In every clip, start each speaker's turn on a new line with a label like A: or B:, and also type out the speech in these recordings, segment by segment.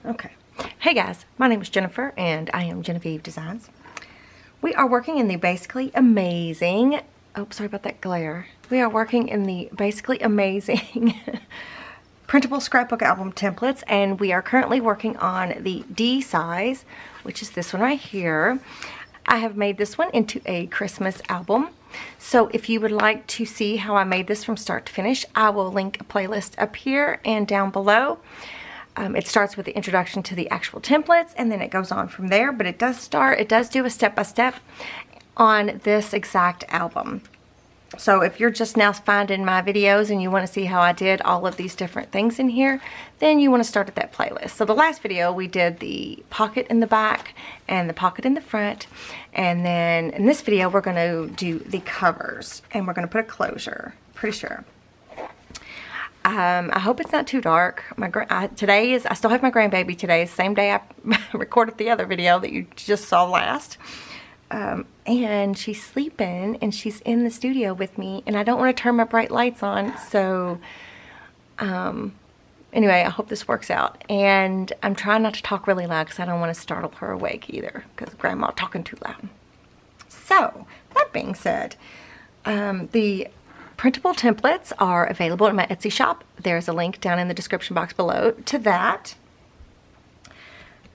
A: Okay. Hey guys, my name is Jennifer and I am Jenofeve Designs. We are working in the basically amazing, oh sorry about that glare. We are working in the basically amazing printable scrapbook album templates, and we are currently working on the D size, which is this one right here. I have made this one into a Christmas album. So if you would like to see how I made this from start to finish, I will link a playlist up here and down below. It starts with the introduction to the actual templates, and then it goes on from there, but it does do a step-by-step on this exact album. So if you're just now finding my videos and you want to see how I did all of these different things in here, then you want to start at that playlist. So the last video we did the pocket in the back and the pocket in the front, and then in this video we're going to do the covers, and we're going to put a closure, pretty sure. I hope it's not too dark. I still have my grandbaby today, same day I recorded the other video that you just saw last. And she's sleeping and she's in the studio with me, and I don't want to turn my bright lights on. So anyway, I hope this works out. And I'm trying not to talk really loud because I don't want to startle her awake either, because grandma talking too loud. So that being said, the printable templates are available in my Etsy shop. There's a link down in the description box below to that.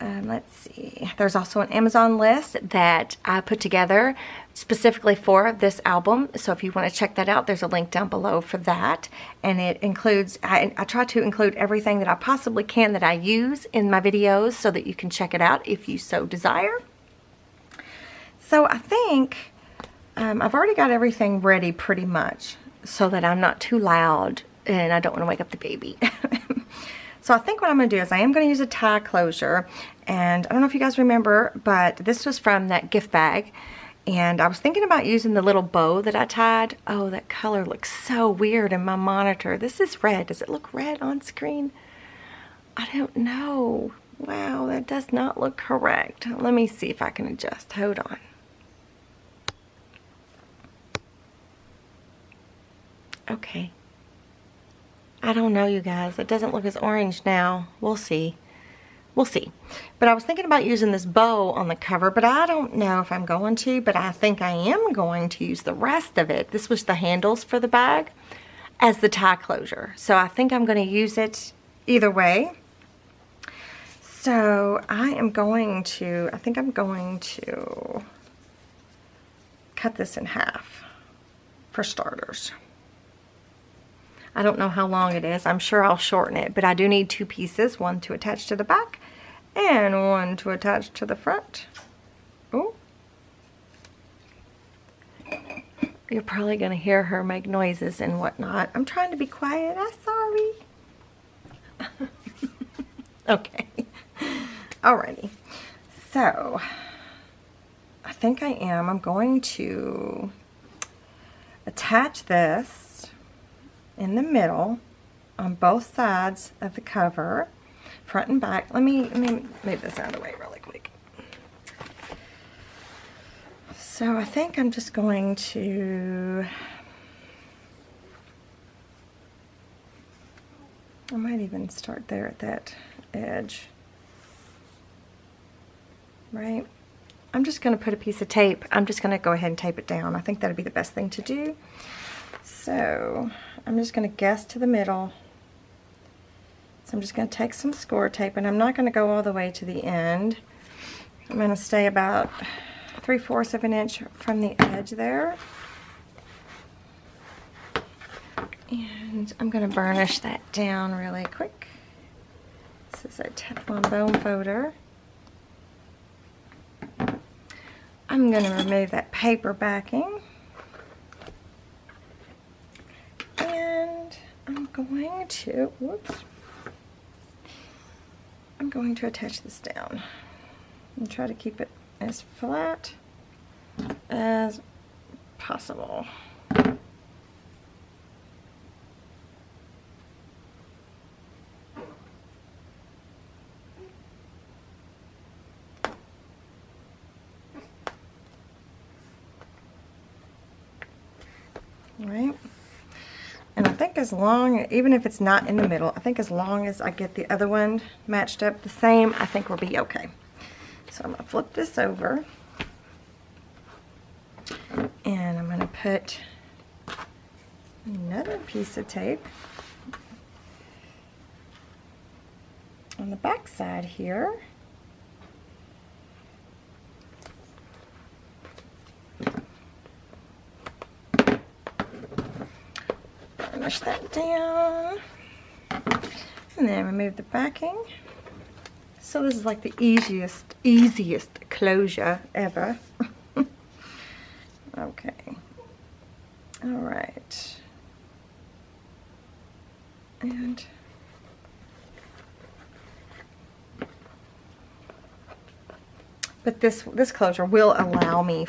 A: Let's see. There's also an Amazon list that I put together specifically for this album. So if you want to check that out, there's a link down below for that. And it includes, I try to include everything that I possibly can that I use in my videos so that you can check it out if you so desire. So I think I've already got everything ready pretty much, so that I'm not too loud and I don't want to wake up the baby. So I think what I'm going to do is I am going to use a tie closure, and I don't know if you guys remember, but this was from that gift bag, and I was thinking about using the little bow that I tied. Oh, that color looks so weird in my monitor. This is red. Does it look red on screen? I don't know. Wow, that does not look correct. Let me see if I can adjust. Hold on. Okay. I don't know, you guys. It doesn't look as orange now. We'll see. We'll see. But I was thinking about using this bow on the cover, but I don't know if I'm going to, but I think I am going to use the rest of it. This was the handles for the bag as the tie closure. So I think I'm going to use it either way. So I think I'm going to cut this in half for starters. I don't know how long it is. I'm sure I'll shorten it, but I do need two pieces, one to attach to the back and one to attach to the front. Oh. You're probably going to hear her make noises and whatnot. I'm trying to be quiet. I'm sorry. Okay. Alrighty. So, I think I'm going to attach this in the middle on both sides of the cover, front and back. Let me move this out of the way really quick. So I think I'm just going to, I might even start there at that edge, right? I'm just going to put a piece of tape. I'm just going to go ahead and tape it down. I think that'd be the best thing to do. So I'm just going to guess to the middle. So I'm just going to take some score tape, and I'm not going to go all the way to the end. I'm going to stay about 3/4 of an inch from the edge there. And I'm going to burnish that down really quick. This is a Teflon bone folder. I'm going to remove that paper backing. I'm going to attach this down and try to keep it as flat as possible. All right. And I think as long, even if it's not in the middle, I think as long as I get the other one matched up the same, I think we'll be okay. So I'm going to flip this over. And I'm going to put another piece of tape on the back side here. Push that down. And then remove the backing. So this is like the easiest closure ever. Okay. All right. And but this closure will allow me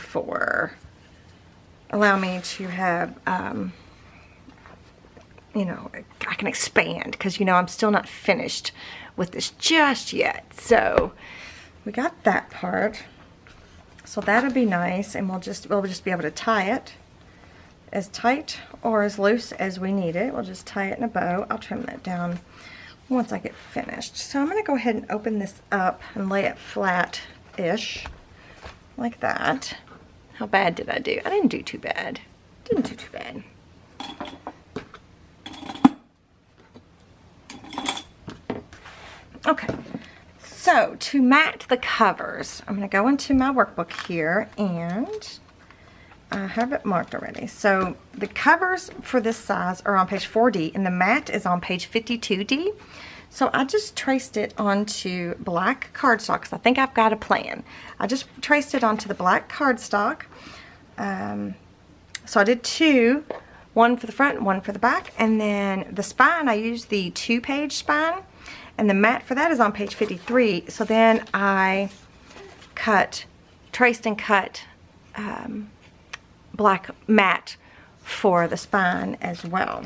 A: to have you know, I can expand because, you know, I'm still not finished with this just yet. So we got that part. So that'll be nice, and we'll just be able to tie it as tight or as loose as we need it. We'll just tie it in a bow. I'll trim that down once I get finished. So I'm going to go ahead and open this up and lay it flat-ish like that. How bad did I do? I didn't do too bad. Didn't do too bad. Okay, so to mat the covers, I'm going to go into my workbook here, and I have it marked already. So the covers for this size are on page 4D, and the mat is on page 52D. So I just traced it onto black cardstock, because I think I've got a plan. I just traced it onto the black cardstock. So I did two, one for the front and one for the back, and then the spine, I used the 2-page spine. And the mat for that is on page 53. So then I traced and cut black mat for the spine as well.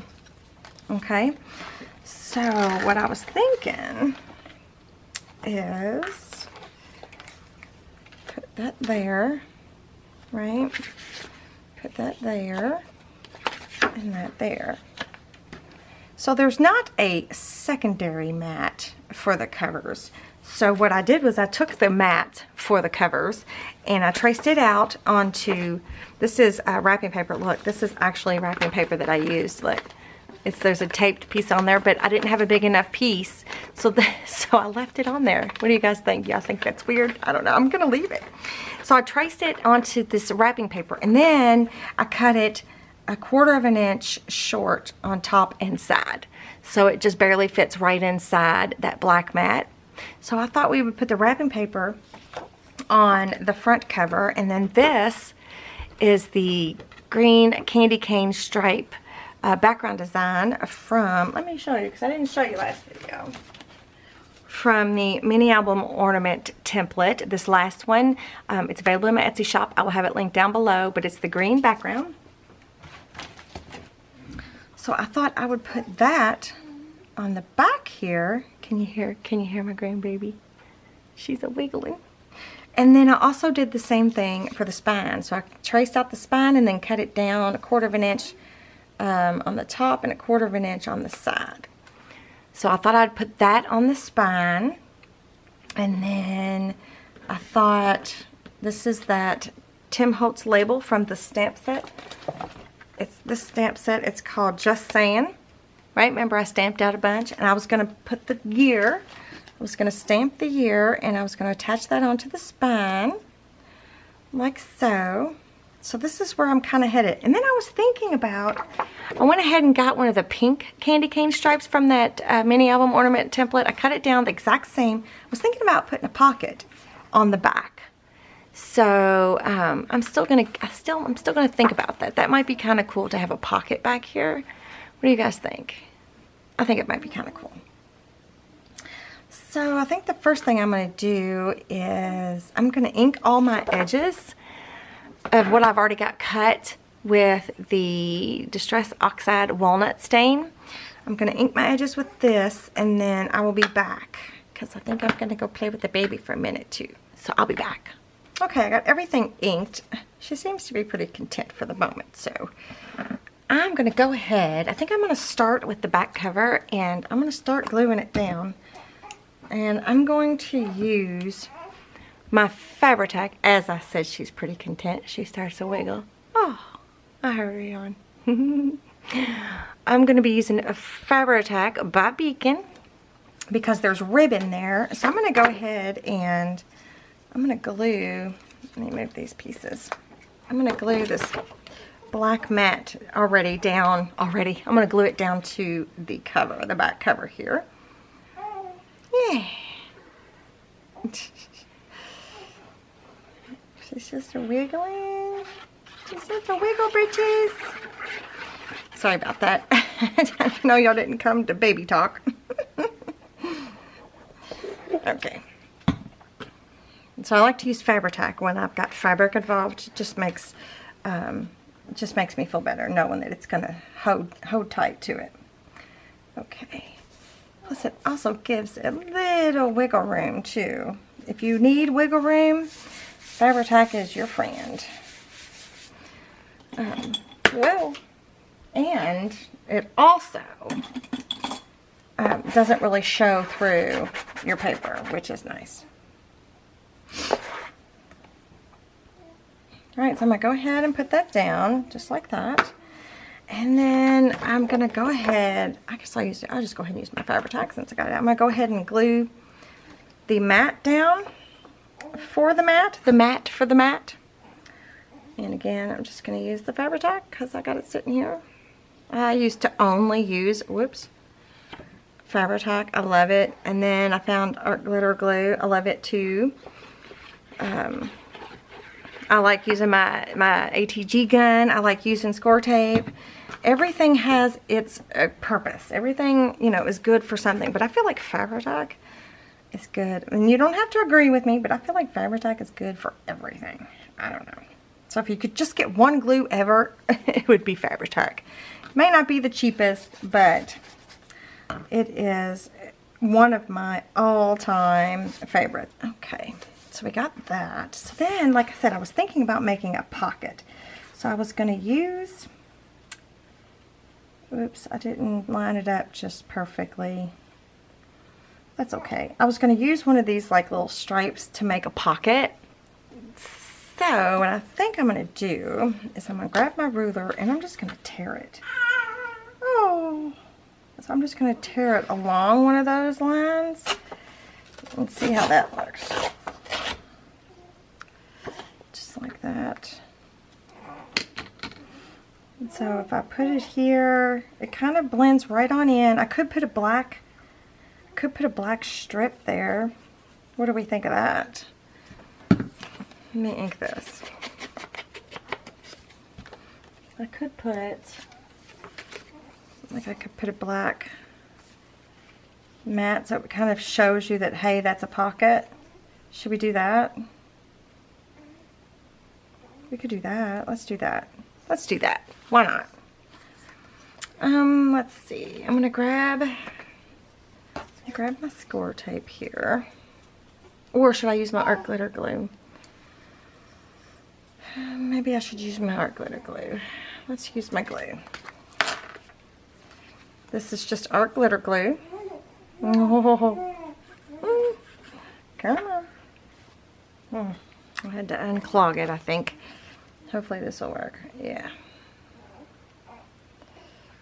A: Okay. So what I was thinking is put that there, right? Put that there and that there. So there's not a secondary mat for the covers. So what I did was I took the mat for the covers and I traced it out onto, this is wrapping paper. Look, this is actually wrapping paper that I used. Look, there's a taped piece on there, but I didn't have a big enough piece. So I left it on there. What do you guys think? Y'all think that's weird? I don't know. I'm going to leave it. So I traced it onto this wrapping paper, and then I cut it 1/4 inch short on top and side, so it just barely fits right inside that black mat. So I thought we would put the wrapping paper on the front cover, and then this is the green candy cane stripe background design from, let me show you because I didn't show you last video, from the mini album ornament template. This last one, it's available in my Etsy shop. I will have it linked down below, but it's the green background. So I thought I would put that on the back here. Can you hear my grandbaby? She's a wiggling. And then I also did the same thing for the spine. So I traced out the spine and then cut it down 1/4 inch on the top and 1/4 inch on the side. So I thought I'd put that on the spine. And then I thought, this is that Tim Holtz label from the stamp set. It's this stamp set. It's called Just Saying. Right? Remember I stamped out a bunch, and I was going to put the year. I was going to stamp the year, and I was going to attach that onto the spine like so. So this is where I'm kind of headed. And then I was thinking about, I went ahead and got one of the pink candy cane stripes from that mini album ornament template. I cut it down the exact same. I was thinking about putting a pocket on the back. So I'm still gonna think about that. That might be kind of cool to have a pocket back here. What do you guys think? I think it might be kind of cool. So I think the first thing I'm going to do is I'm going to ink all my edges of what I've already got cut with the Distress Oxide Walnut Stain. I'm going to ink my edges with this, and then I will be back because I think I'm going to go play with the baby for a minute too. So I'll be back. Okay, I got everything inked. She seems to be pretty content for the moment, so I'm going to go ahead. I think I'm going to start with the back cover, and I'm going to start gluing it down. And I'm going to use my Fabri-Tac. As I said, she's pretty content. She starts to wiggle. Oh, I heard her yawn. I'm going to be using a Fabri-Tac by Beacon because there's ribbon there. So I'm going to go ahead and I'm going to glue. Let me move these pieces. I'm going to glue this black mat down. I'm going to glue it down to the cover, the back cover here. Yeah. She's just a wiggling. She's just a wiggle britches. Sorry about that. I know y'all didn't come to baby talk. Okay. So I like to use Fabri-Tac when I've got fabric involved. It just makes me feel better knowing that it's gonna hold tight to it. Okay. Plus it also gives a little wiggle room too. If you need wiggle room, Fabri-Tac is your friend. And it also doesn't really show through your paper, which is nice. Alright, so I'm going to go ahead and put that down, just like that. And then I'm going to go ahead, I guess I'll just go ahead and use my Fabri-Tac since I got it out. I'm going to go ahead and glue the mat down for the mat for the mat. And again, I'm just going to use the Fabri-Tac because I got it sitting here. I used to only use, Fabri-Tac. I love it. And then I found art glitter glue. I love it too. I like using my ATG gun. I like using score tape. Everything has its purpose. Everything, you know, is good for something. But I feel like Fabri-Tac is good. And you don't have to agree with me, but I feel like Fabri-Tac is good for everything. I don't know. So if you could just get one glue ever, it would be Fabri-Tac. May not be the cheapest, but it is one of my all-time favorites. Okay, so we got that. So then, like I said, I was thinking about making a pocket. So I was going to use, I didn't line it up just perfectly. That's okay. I was going to use one of these like little stripes to make a pocket. So what I think I'm going to do is I'm going to grab my ruler and I'm just going to tear it. Oh, so I'm just going to tear it along one of those lines and see how that looks. Just like that. And so if I put it here, it kind of blends right on in. I could put a black strip there. What do we think of that? Let me ink this. I could put, like I could put a black mat so it kind of shows you that, hey, that's a pocket. Should we do that? We could do that. Let's do that. Let's do that. Why not? Let's see. I'm gonna grab my score tape here. Or should I use my art glitter glue? Maybe I should use my art glitter glue. Let's use my glue. This is just art glitter glue. Oh. Come on. I had to unclog it, I think. Hopefully this will work. Yeah.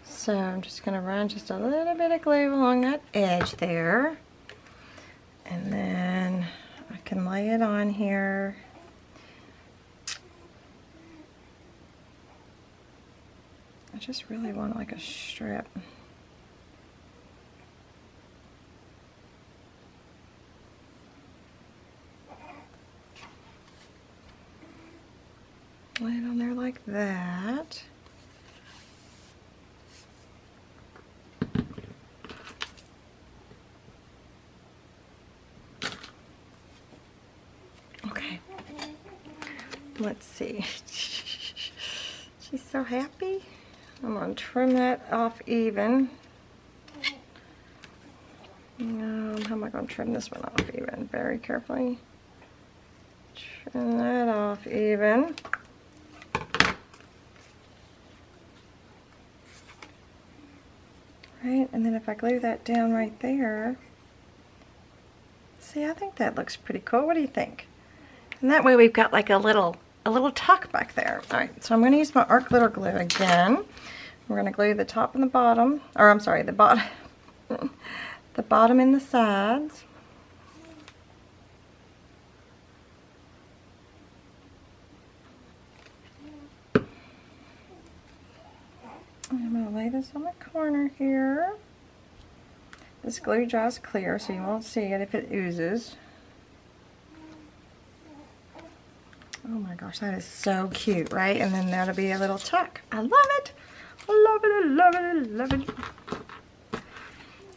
A: So I'm just going to run just a little bit of glue along that edge there. And then I can lay it on here. I just really want like a strip. Lay it on there like that. Okay. Let's see. She's so happy. I'm going to trim that off even. How am I going to trim this one off even? Very carefully. Trim that off even. Right, and then if I glue that down right there, see, I think that looks pretty cool. What do you think? And that way we've got like a little tuck back there. All right, so I'm going to use my arc glitter glue again. We're going to glue the top and the bottom, or I'm sorry, the bottom, the bottom and the sides. I'm going to lay this on the corner here. This glue dries clear, so you won't see it if it oozes. Oh my gosh, that is so cute, right? And then that'll be a little tuck. I love it. I love it, I love it, I love it.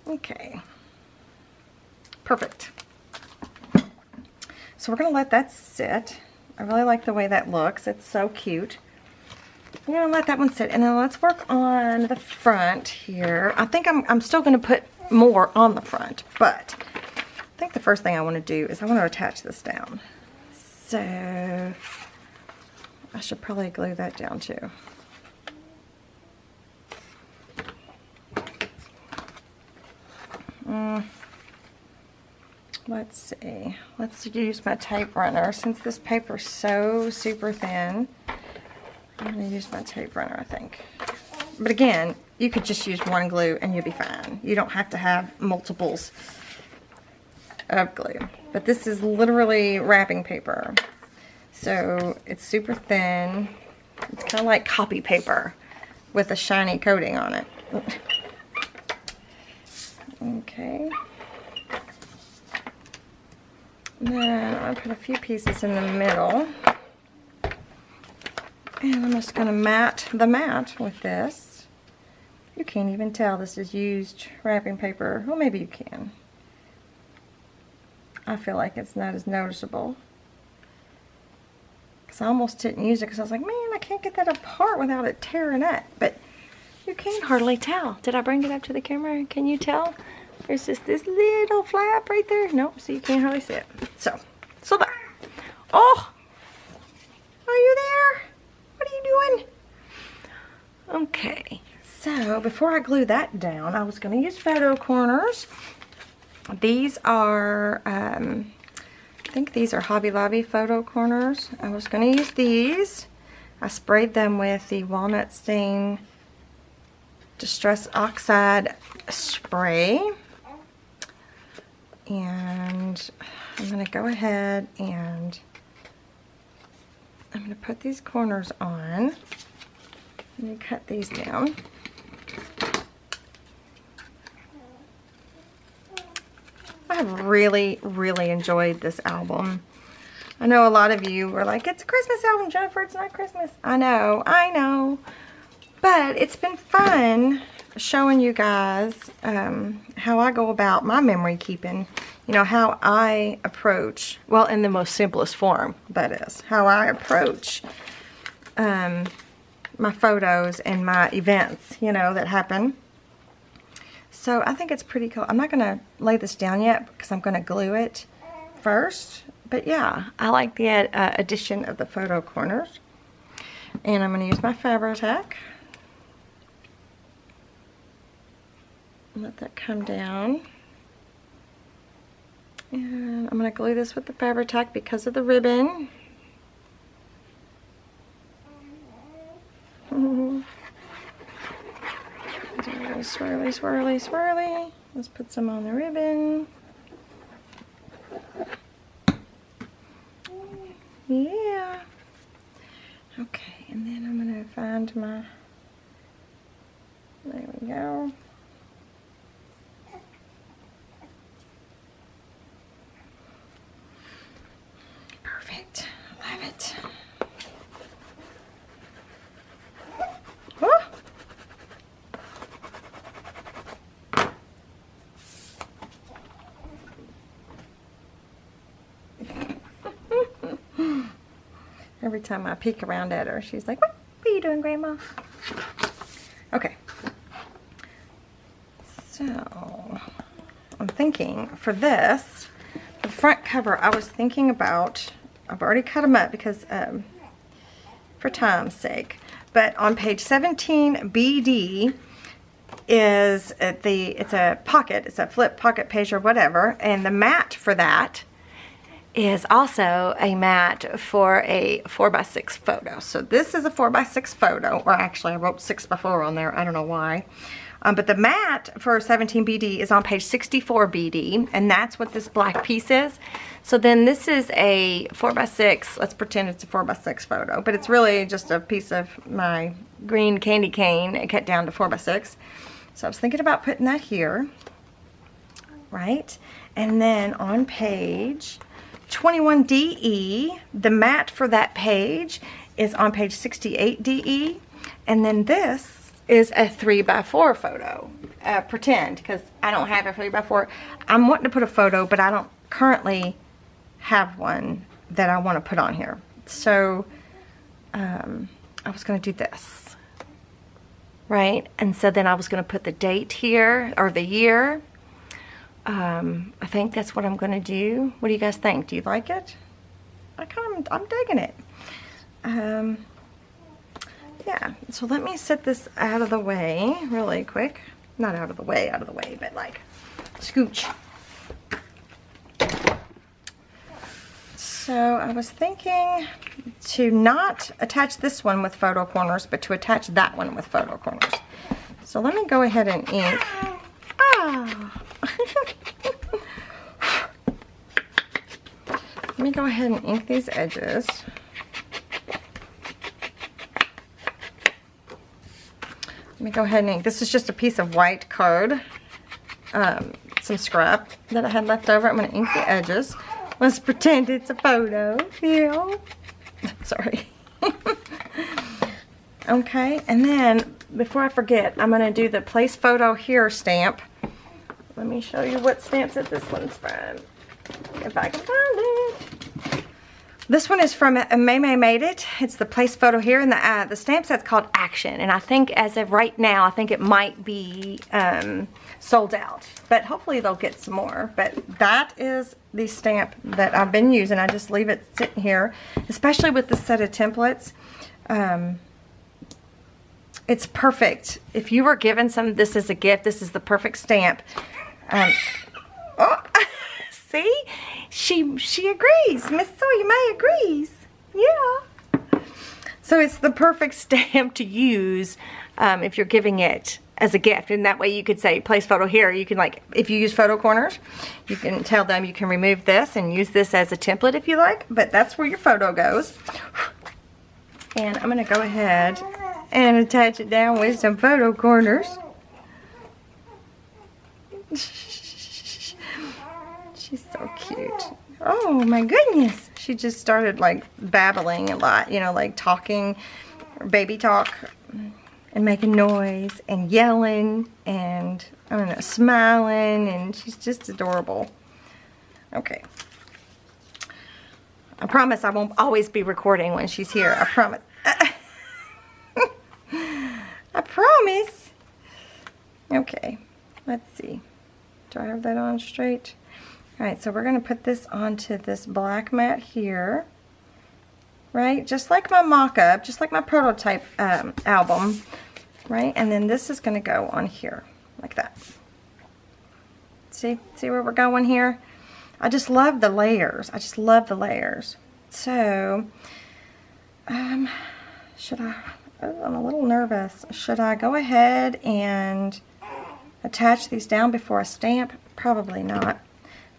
A: Okay. Perfect. So we're going to let that sit. I really like the way that looks. It's so cute. I'm going to let that one sit. And then let's work on the front here. I think I'm still going to put more on the front, but I think the first thing I want to do is I want to attach this down. So I should probably glue that down too. Let's see. Let's use my tape runner. Since this paper is so super thin, I'm going to use my tape runner, I think. But again, you could just use one glue and you'll be fine. You don't have to have multiples of glue. But this is literally wrapping paper. So it's super thin. It's kind of like copy paper with a shiny coating on it. Okay. Then I'll put a few pieces in the middle. And I'm just going to mat the mat with this. You can't even tell this is used wrapping paper. Well, maybe you can. I feel like it's not as noticeable. Because I almost didn't use it because I was like, man, I can't get that apart without it tearing up. But you can't hardly tell. Did I bring it up to the camera? Can you tell? There's just this little flap right there. Nope, so you can't hardly see it. So there. Oh! Are you there? What are you doing? Okay, so before I glue that down, I was going to use photo corners. These are, I think these are Hobby Lobby photo corners. I was going to use these. I sprayed them with the Walnut Stain Distress Oxide spray. And I'm going to go ahead and I'm going to put these corners on. Let me cut these down. I have really, really enjoyed this album. I know a lot of you were like, it's a Christmas album, Jennifer, it's not Christmas. I know. But it's been fun showing you guys how I go about my memory keeping. You know, how I approach, well, in the most simplest form, that is, how I approach my photos and my events, you know, that happen. So I think it's pretty cool. I'm not going to lay this down yet because I'm going to glue it first. But yeah, I like the addition of the photo corners. And I'm going to use my Fabri-Tac. Let that come down. And I'm going to glue this with the Fabri-Tac because of the ribbon. Swirly, swirly, swirly. Let's put some on the ribbon. Yeah. Okay, and then I'm going to find my, there we go. Perfect. Love it. Oh. Every time I peek around at her, she's like, what are you doing, Grandma? Okay. So, I'm thinking for this, for the front cover, I was thinking about, I've already cut them up because, for time's sake, but on page 17 BD, is it's a pocket, it's a flip pocket page or whatever, and the mat for that is also a mat for a 4x6 photo. So this is a 4x6 photo, or actually I wrote 6x4 on there, I don't know why. But the mat for 17 BD is on page 64 BD, and that's what this black piece is. So then this is a 4x6, let's pretend it's a 4x6 photo, but it's really just a piece of my green candy cane cut down to 4x6. So I was thinking about putting that here, right? And then on page 21 DE, the mat for that page is on page 68 DE, and then this is a 3x4 photo. Pretend, because I don't have a 3x4. I'm wanting to put a photo, but I don't currently have one that I want to put on here. So I was going to do this, right? And so then I was going to put the date here, or the year. I think that's what I'm going to do. What do you guys think? Do you like it? I'm digging it. Yeah, so let me set this out of the way really quick. Not out of the way, but like scooch. So I was thinking to not attach this one with photo corners, but to attach that one with photo corners. So let me go ahead and ink. Ah! Let me go ahead and ink these edges. Let me go ahead and ink. This is just a piece of white card, some scrap that I had left over. I'm going to ink the edges. Let's pretend it's a photo. Yeah. Sorry. Okay, and then before I forget, I'm going to do the place photo here stamp. Let me show you what stamp set this one's from, if I can find it. This one is from May Made It. It's the place photo here, and the stamp set's called Action. And I think as of right now, I think it might be sold out. But hopefully they'll get some more. But that is the stamp that I've been using. I just leave it sitting here, especially with the set of templates. It's perfect. If you were given this as a gift, this is the perfect stamp. Oh, see? She agrees. Miss Sawyer May agrees. Yeah. So it's the perfect stamp to use if you're giving it as a gift. And that way you could say, place photo here. You can, like, if you use photo corners, you can tell them you can remove this and use this as a template if you like. But that's where your photo goes. And I'm going to go ahead and attach it down with some photo corners. She's so cute. Oh my goodness. She just started like babbling a lot, you know, like talking, baby talk, and making noise and yelling and, I don't know, smiling, and she's just adorable. Okay. I promise I won't always be recording when she's here. I promise. I promise. Okay. Let's see. Do I have that on straight? Alright, so we're going to put this onto this black mat here. Right? Just like my mock-up, just like my prototype album. Right? And then this is going to go on here. Like that. See where we're going here? I just love the layers. I just love the layers. So, should I... Oh, I'm a little nervous. Should I go ahead and attach these down before I stamp? Probably not.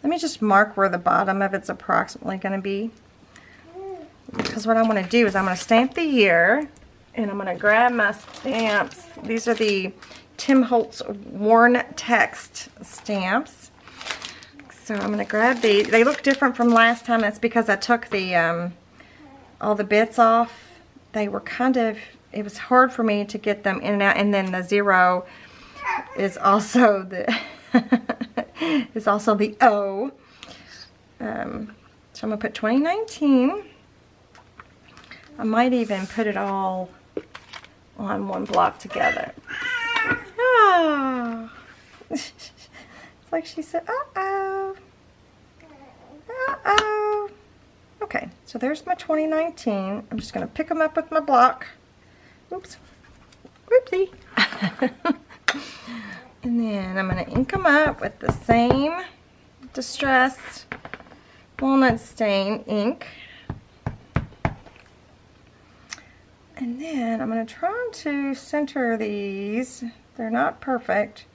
A: Let me just mark where the bottom of it's approximately going to be. Because what I want to do is I'm going to stamp the year, and I'm going to grab my stamps. These are the Tim Holtz Worn Text stamps. So I'm going to grab these. They look different from last time. That's because I took the all the bits off. They were kind of, it was hard for me to get them in and out. And then the 0 is also the is also the O. So I'm going to put 2019. I might even put it all on one block together. Oh. It's like she said, uh-oh. Uh-oh. Okay, so there's my 2019. I'm just going to pick them up with my block. Oops. Oopsie. And then I'm going to ink them up with the same Distressed Walnut Stain ink. And then I'm going to try to center these. They're not perfect,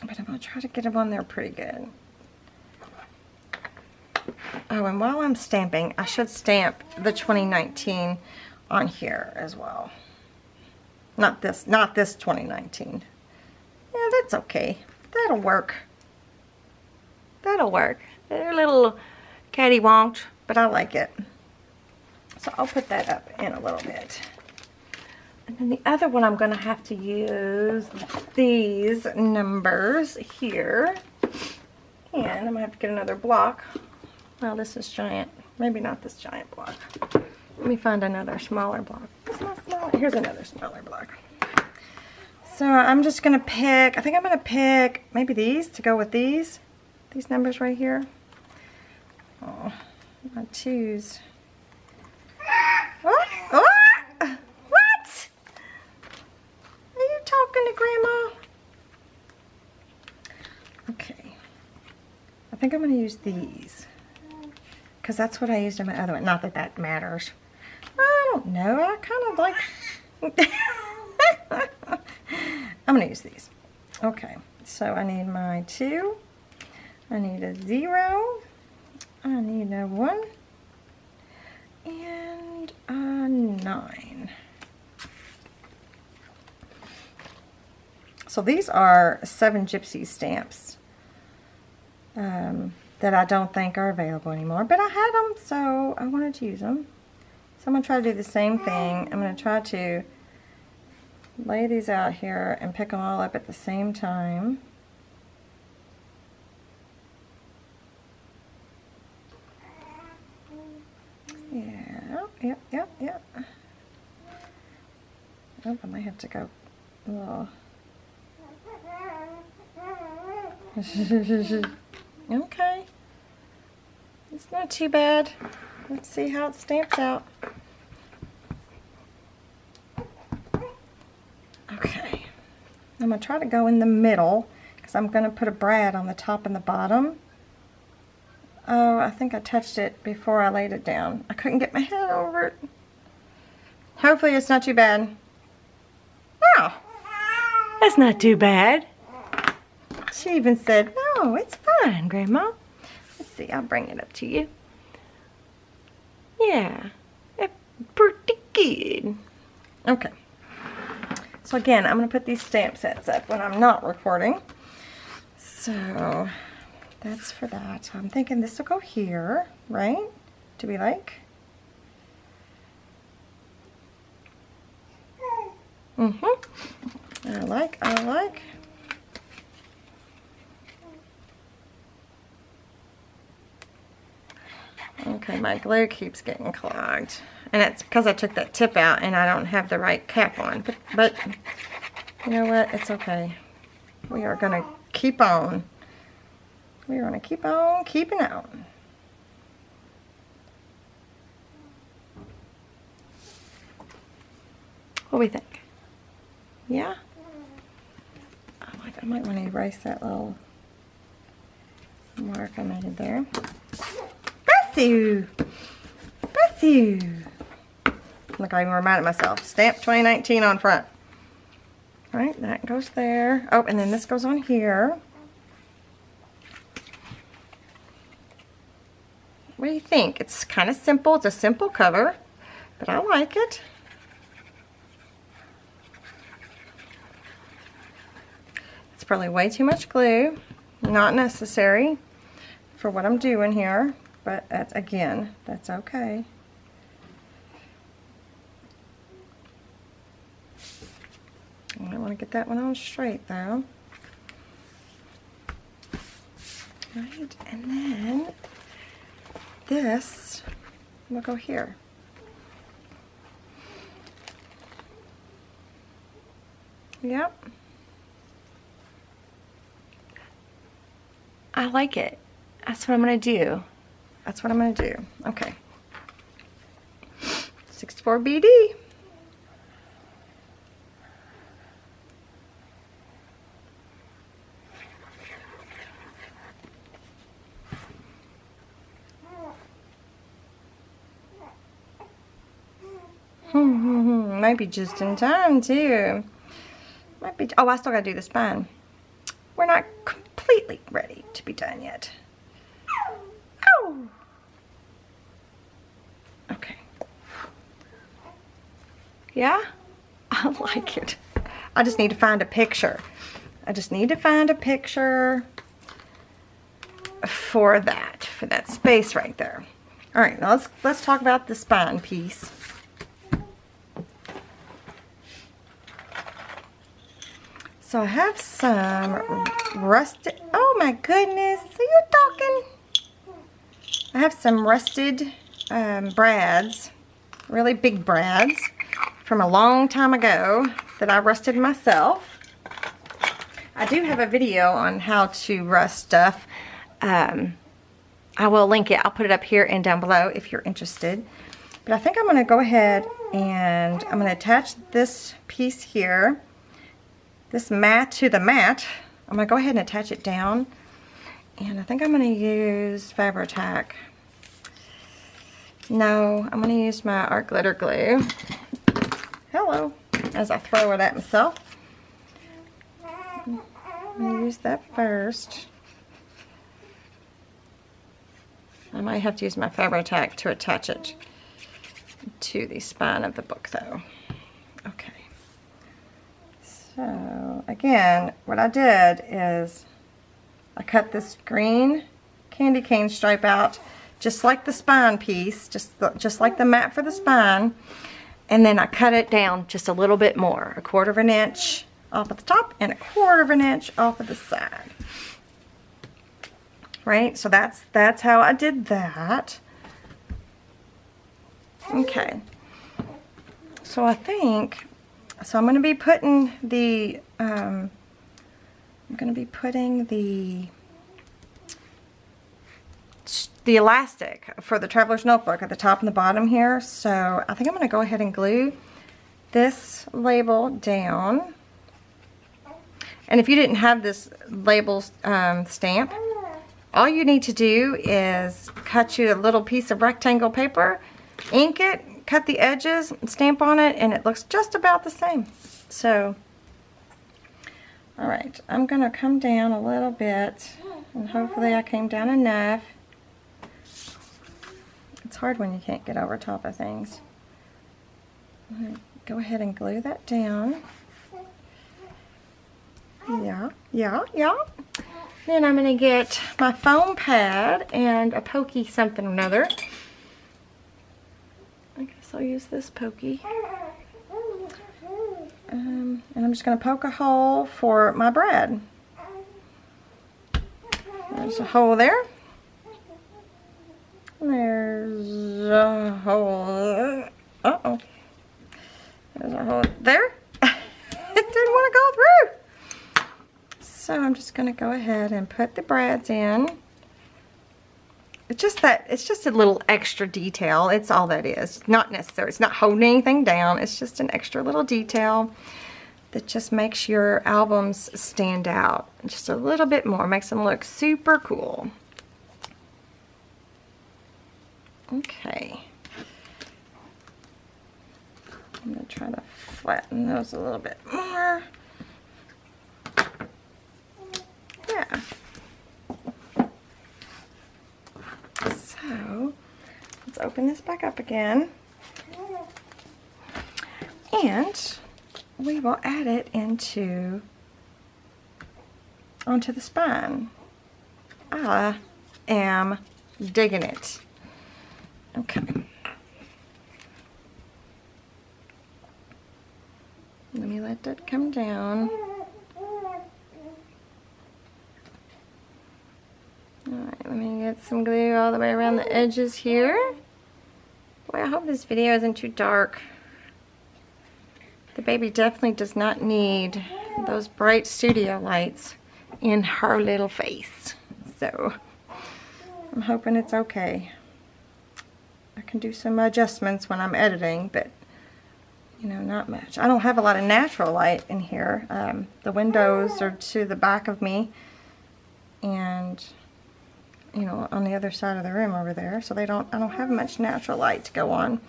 A: but I'm going to try to get them on there pretty good. Oh, and while I'm stamping, I should stamp the 2019 on here as well. Not this 2019. Yeah, that's okay. That'll work. That'll work. They're a little cattywonked, but I like it. So I'll put that up in a little bit. And then the other one, I'm going to have to use these numbers here. And I'm going to have to get another block. Well, this is giant. Maybe not this giant block. Let me find another smaller block. It's not small. Here's another smaller block. So I'm just going to pick, I think I'm going to pick maybe these to go with these numbers right here. Oh, my twos. What? What? What? Are you talking to Grandma? Okay. I think I'm going to use these, because that's what I used in my other one. Not that that matters. I don't know. I kind of like... I'm going to use these. Okay. So I need my 2. I need a 0. I need a 1. And a 9. So these are 7 Gypsy stamps that I don't think are available anymore, but I had them, so I wanted to use them. So I'm going to try to do the same thing. I'm going to try to lay these out here and pick them all up at the same time. Yep. Oh, I might have to go a little. Okay. It's not too bad. Let's see how it stamps out. Okay. I'm going to try to go in the middle, because I'm going to put a brad on the top and the bottom. Oh, I think I touched it before I laid it down. I couldn't get my head over it. Hopefully it's not too bad. Oh, that's not too bad. She even said, no, it's fine, Grandma. Let's see, I'll bring it up to you. Yeah, it's pretty good. Okay. So again, I'm going to put these stamp sets up when I'm not recording. So that's for that. I'm thinking this will go here, right? Do we like? I like. Okay, my glue keeps getting clogged. And it's because I took that tip out and I don't have the right cap on. But you know what? It's okay. We are going to keep on. We are going to keep on keeping on. What do we think? Yeah? I might want to erase that little mark I made there. Bless you! Bless you! Look, I even reminded myself. Stamp 2019 on front. Alright, that goes there. Oh, and then this goes on here. What do you think? It's kind of simple. It's a simple cover, but I like it. It's probably way too much glue. Not necessary for what I'm doing here, but that's, again, that's okay. I want to get that one on straight though. Right, and then this will go here. Yep. I like it. That's what I'm going to do. That's what I'm going to do. Okay. 64 BD. Might be just in time too. Might be. Oh, I still gotta do the spine. We're not completely ready to be done yet. Oh. Okay. Yeah, I like it. I just need to find a picture. I just need to find a picture for that space right there. All right, now let's talk about the spine piece. So I have some rusted, oh my goodness, are you talking? I have some rusted brads, really big brads from a long time ago that I rusted myself. I do have a video on how to rust stuff. I will link it. I'll put it up here and down below if you're interested. But I think I'm going to go ahead and I'm going to attach this piece here, this mat to the mat. I'm going to go ahead and attach it down. And I think I'm going to use Fabri-Tac. No, I'm going to use my art glitter glue. Hello, as I throw it at myself. I'm going to use that first. I might have to use my Fabri-Tac to attach it to the spine of the book though. Okay. So again, what I did is I cut this green candy cane stripe out just like the spine piece, just like the mat for the spine, and then I cut it down just a little bit more, 1/4 of an inch off at the top and 1/4 of an inch off of the side. Right, so that's how I did that. Okay, so I think, so I'm going to be putting the the elastic for the traveler's notebook at the top and the bottom here. So I think I'm going to go ahead and glue this label down. And if you didn't have this label stamp, all you need to do is cut you a little piece of rectangle paper, ink it, cut the edges, stamp on it, and it looks just about the same. So, all right, I'm going to come down a little bit, and hopefully I came down enough. It's hard when you can't get over top of things. I'm going to go ahead and glue that down. Yeah. Then I'm going to get my foam pad and a pokey something or another. I guess I'll use this pokey. And I'm just going to poke a hole for my brad. There's a hole there. There's a hole. Uh-oh. There's a hole there. It didn't want to go through. So I'm just going to go ahead and put the brads in. It's just a little extra detail. It's all that is. Not necessary. It's not holding anything down. It's just an extra little detail that just makes your albums stand out just a little bit more. Makes them look super cool. Okay. I'm going to try to flatten those a little bit more. Yeah. So, let's open this back up again. And we will add it onto the spine. I am digging it. Okay. Let me let that come down. Alright, let me get some glue all the way around the edges here. Boy, I hope this video isn't too dark. The baby definitely does not need those bright studio lights in her little face. So, I'm hoping it's okay. I can do some adjustments when I'm editing, but you know, not much. I don't have a lot of natural light in here. The windows are to the back of me, and you know, on the other side of the room over there, so I don't have much natural light to go on.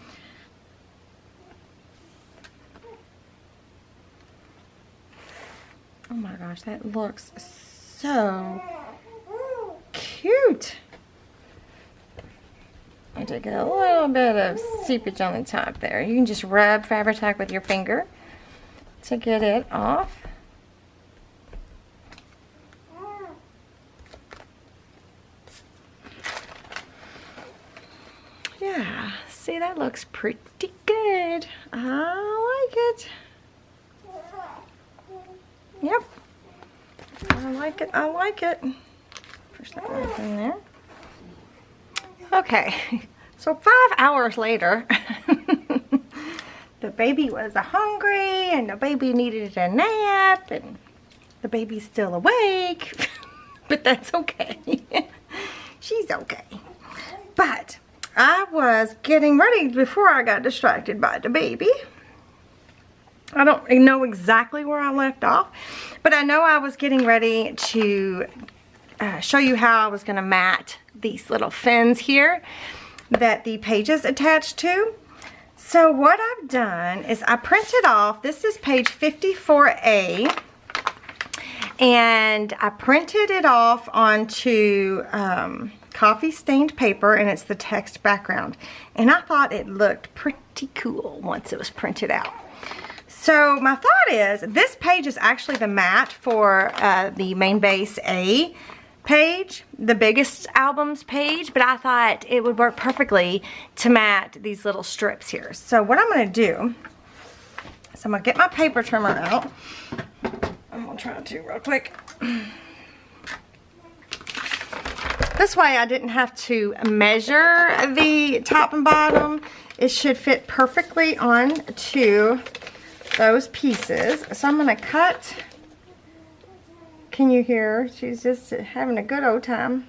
A: Oh my gosh, that looks so cute. I did get a little bit of seepage on the top there. You can just rub Fabri-Tac with your finger to get it off. Yeah, see, that looks pretty good. I like it. Yep. I like it. I like it. Push that right in there. Okay, so 5 hours later, the baby was hungry and the baby needed a nap and the baby's still awake, but that's okay. She's okay. But I was getting ready before I got distracted by the baby. I don't know exactly where I left off, but I know I was getting ready to show you how I was going to mat these little fins here that the pages attach to. So what I've done is I printed off, this is page 54A, and I printed it off onto coffee stained paper, and it's the text background. And I thought it looked pretty cool once it was printed out. So my thought is, this page is actually the mat for the main base A page, the biggest albums page, but I thought it would work perfectly to mat these little strips here. So what I'm going to do is I'm going to get my paper trimmer out. I'm going to try to real quick. This way I didn't have to measure the top and bottom. It should fit perfectly onto those pieces. So I'm going to cut. Can you hear? She's just having a good old time.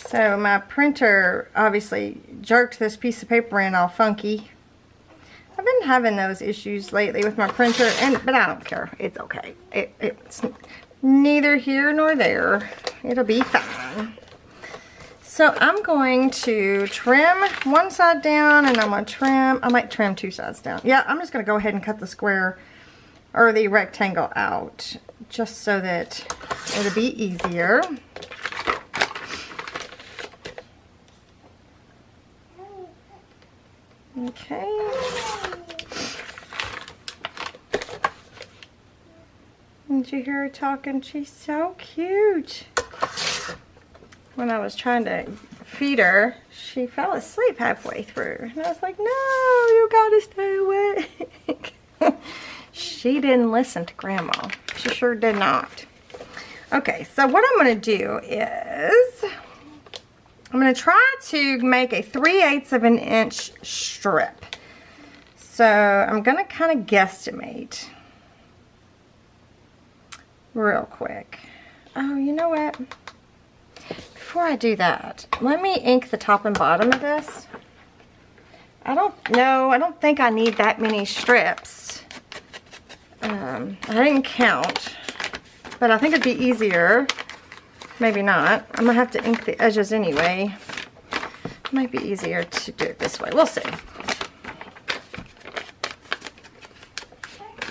A: So my printer obviously jerked this piece of paper in all funky. I've been having those issues lately with my printer, but I don't care. It's okay. It's neither here nor there. It'll be fine. So I'm going to trim one side down, and I'm going to trim, I might trim 2 sides down. Yeah, I'm just going to go ahead and cut the square or the rectangle out, just so that it'll be easier. Okay. Did you hear her talking? She's so cute. When I was trying to feed her, she fell asleep halfway through. And I was like, no, you gotta stay awake. She didn't listen to Grandma. She sure did not. Okay, so what I'm going to do is I'm going to try to make a 3/8 of an inch strip. So I'm going to kind of guesstimate real quick. Oh, you know what? Before I do that, let me ink the top and bottom of this. I don't think I need that many strips. I didn't count, but I think it'd be easier. Maybe not. I'm gonna have to ink the edges anyway. It might be easier to do it this way. We'll see.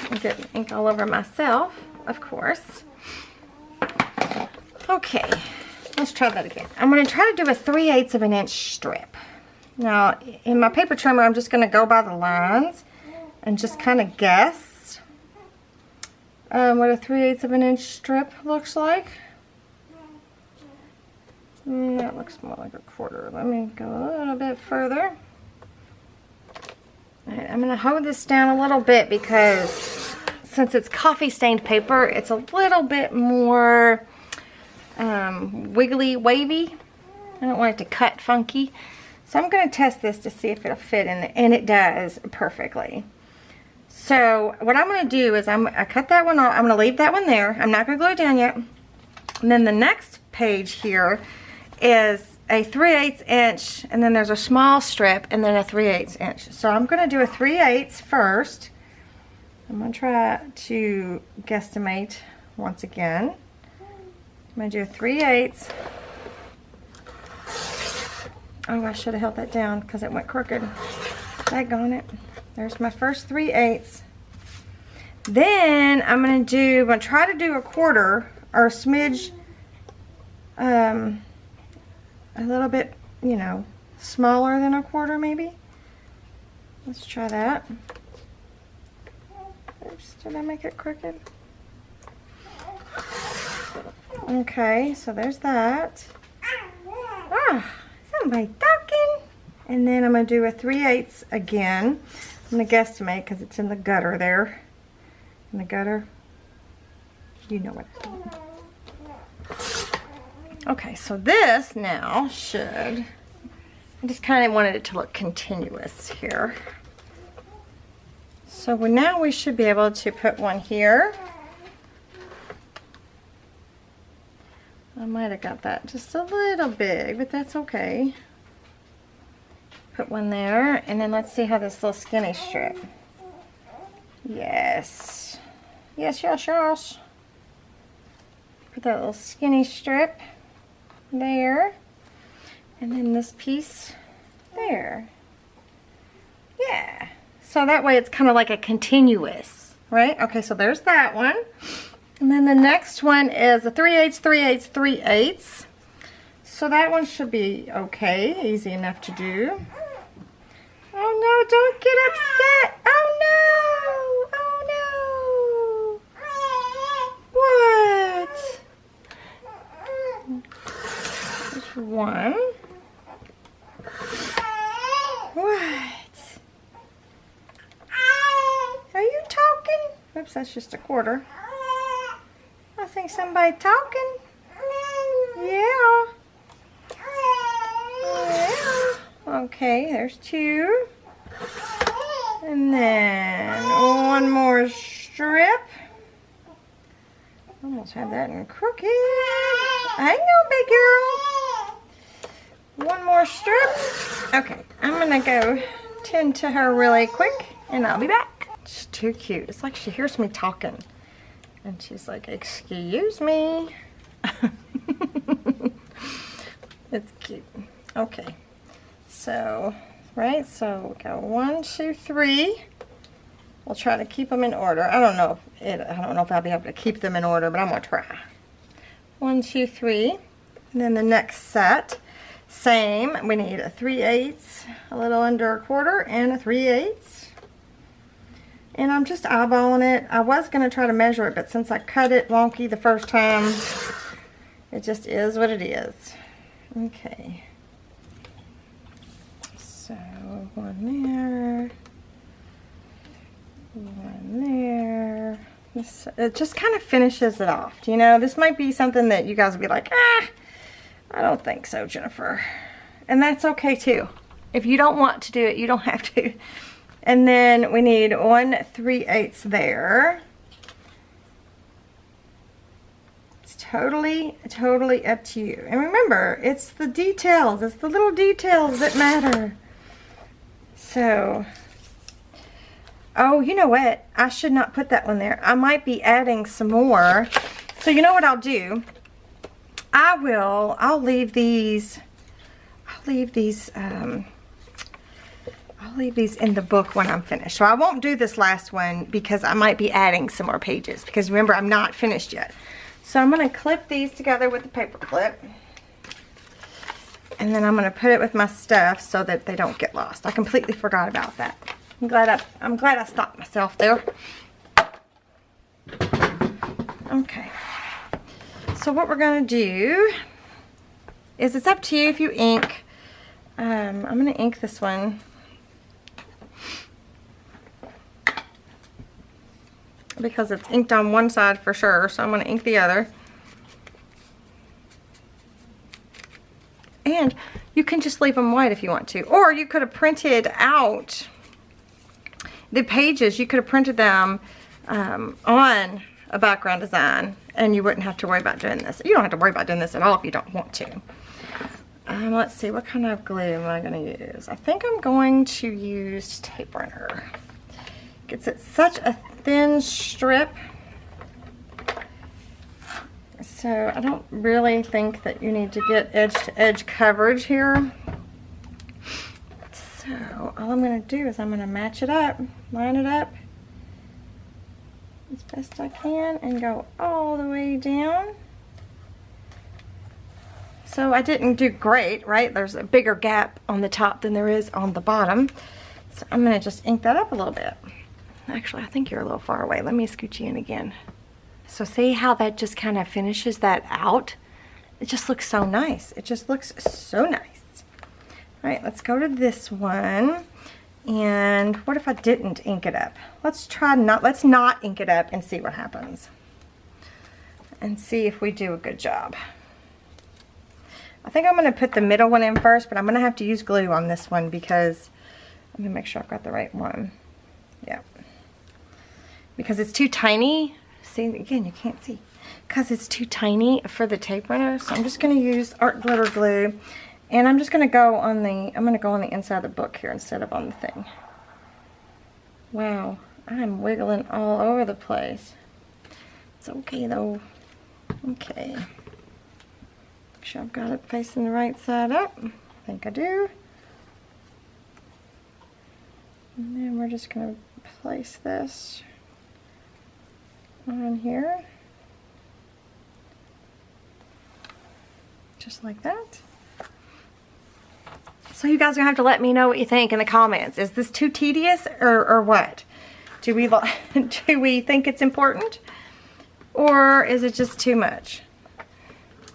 A: I'm getting ink all over myself, of course. Okay, let's try that again. I'm gonna try to do a 3/8 of an inch strip. Now, in my paper trimmer, I'm just gonna go by the lines and just kind of guess what a 3/8 of an inch strip looks like. That looks more like a quarter. Let me go a little bit further. Alright, I'm going to hold this down a little bit because since it's coffee stained paper, it's a little bit more wiggly, wavy. I don't want it to cut funky. So I'm going to test this to see if it'll fit in there, and it does perfectly. So what I'm going to do is I cut that one off. I'm going to leave that one there. I'm not going to glue it down yet. And then the next page here is a 3/8 inch, and then there's a small strip, and then a 3/8 inch. So I'm going to do a 3/8 first. I'm going to try to guesstimate once again. I'm going to do a 3/8. Oh, I should have held that down because it went crooked. Daggone it. There's my first 3/8. Then I'm gonna try to do a quarter or a smidge, a little bit, you know, smaller than a quarter maybe. Let's try that. Oops, did I make it crooked? Okay, so there's that. Ah, somebody talking. And then I'm gonna do a 3/8 again. I'm gonna guesstimate because it's in the gutter there. In the gutter. You know what I mean. Okay, so this now should, I just kind of wanted it to look continuous here. So now we should be able to put one here. I might have got that just a little big, but that's okay. Put one there, and then let's see how this little skinny strip. Yes. Yes, yes, yes. Put that little skinny strip there. And then this piece there. Yeah. So that way it's kind of like a continuous, right? Okay, so there's that one. And then the next one is a 3/8, 3/8, 3/8. So that one should be okay, easy enough to do. Oh no, don't get upset. Oh no, oh no. What? There's one. What? Are you talking? Oops, that's just a quarter. I think somebody talking. Yeah. Yeah. Okay, there's two. And then one more strip. Almost had that in crooked. I know, big girl. One more strip. Okay, I'm gonna go tend to her really quick and I'll be back. She's too cute. It's like she hears me talking. And she's like, excuse me. It's cute. Okay. So, right, so we got 1, 2, 3. We'll try to keep them in order. I don't know if I'll be able to keep them in order, but I'm gonna try. 1, 2, 3. And then the next set, same. We need a 3/8, a little under a quarter, and a 3/8. And I'm just eyeballing it. I was gonna try to measure it, but since I cut it wonky the first time, it just is what it is. Okay. So one there, one there. It just kind of finishes it off. You know, this might be something that you guys will be like, ah, I don't think so, Jennifer. And that's okay too. If you don't want to do it, you don't have to. And then we need 1 3/8 there. It's totally up to you. And remember, it's the details. It's the little details that matter. So, oh, you know what? I should not put that one there. I might be adding some more. So you know what I'll do? I'll leave these in the book when I'm finished. So I won't do this last one because I might be adding some more pages because remember, I'm not finished yet. So I'm going to clip these together with the paper clip. And then I'm going to put it with my stuff so that they don't get lost. I completely forgot about that. I'm glad I stopped myself there. Okay. So what we're going to do is, it's up to you if you ink. I'm going to ink this one. Because it's inked on one side for sure, so I'm going to ink the other. And you can just leave them white if you want to. Or you could have printed out the pages. You could have printed them on a background design and you wouldn't have to worry about doing this. You don't have to worry about doing this at all if you don't want to. Let's see, what kind of glue am I going to use? I think I'm going to use tape runner. Gets it such a thin strip. So I don't really think that you need to get edge to edge coverage here. So, all I'm going to do is I'm going to match it up, line it up, as best I can and go all the way down. So I didn't do great, right? There's a bigger gap on the top than there is on the bottom. So I'm gonna just ink that up a little bit. Actually, I think you're a little far away. Let me scoot you in again. So see how that just kind of finishes that out? It just looks so nice. It just looks so nice. All right, let's go to this one. And what if I didn't ink it up? Let's not ink it up and see what happens. And see if we do a good job. I think I'm gonna put the middle one in first, but I'm gonna have to use glue on this one because, let me make sure I've got the right one. Yeah. Because it's too tiny. See, again, you can't see. Because it's too tiny for the tape runner. So I'm just gonna use art glitter glue. And I'm just gonna go on the inside of the book here instead of on the thing. Wow, I'm wiggling all over the place. It's okay though. Okay. Make sure I've got it facing the right side up. I think I do. And then we're just gonna place this on here. Just like that. So you guys are gonna have to let me know what you think in the comments. Is this too tedious or what? Do we think it's important? Or is it just too much?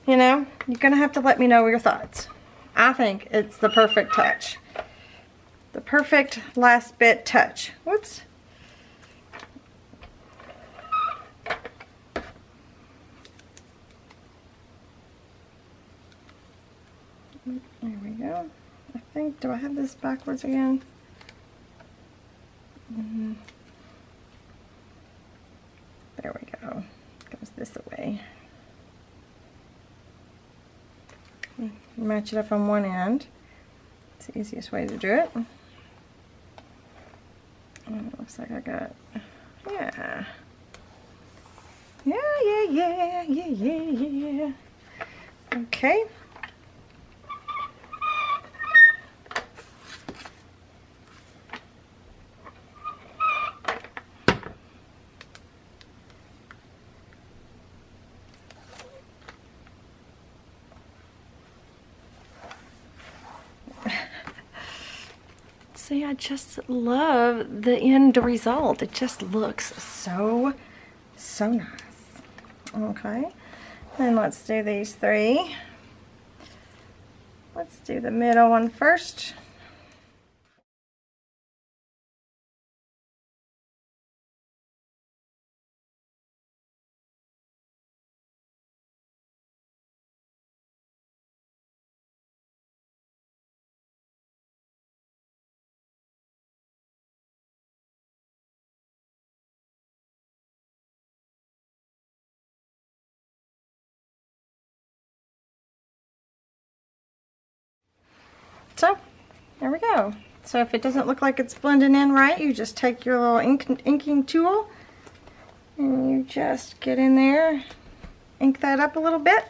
A: You know, you're gonna have to let me know your thoughts. I think it's the perfect touch. The perfect last bit touch. Whoops. There we go. I think, do I have this backwards again? There we go. Goes this away. Match it up on one end. It's the easiest way to do it. And it looks like I got, yeah. Yeah. Okay. See, I just love the end result. It just looks so nice. Okay, and let's do these three. Let's do the middle one first. So, there we go. So if it doesn't look like it's blending in right, you just take your little inking tool and you just get in there, ink that up a little bit.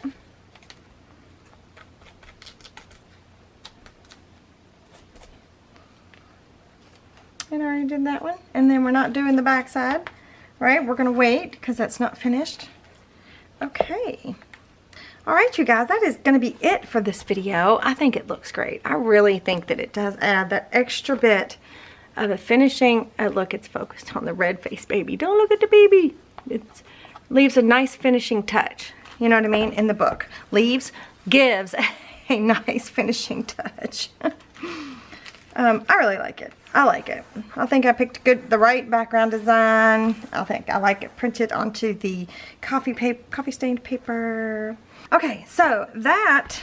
A: And I already did that one. And then we're not doing the back side, right? We're gonna wait because that's not finished. Okay. All right, you guys, that is going to be it for this video. I think it looks great. I really think that it does add that extra bit of a finishing. Look, it's focused on the red face baby. Don't look at the baby. It leaves a nice finishing touch. You know what I mean? In the book. Gives a nice finishing touch. I really like it. I like it. I think I picked the right background design. I like it printed onto the coffee stained paper. Okay, so that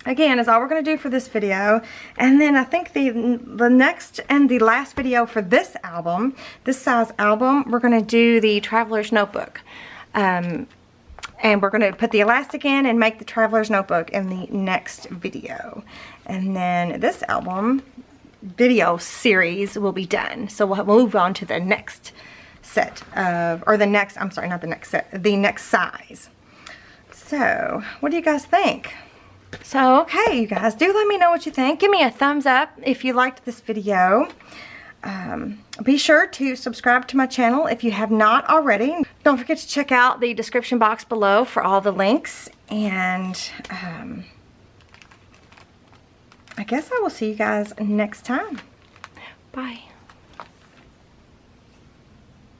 A: again is all we're going to do for this video, and then I think the next and the last video for this album, this size album, we're going to do the Traveler's Notebook, and we're going to put the elastic in and make the Traveler's Notebook in the next video, and then this album video series will be done. So we'll move on to the next set of, or the next, I'm sorry, not the next set, the next size. So, what do you guys think? So, okay, you guys, do let me know what you think. Give me a thumbs up if you liked this video. be sure to subscribe to my channel if you have not already. Don't forget to check out the description box below for all the links. And I guess I will see you guys next time. Bye.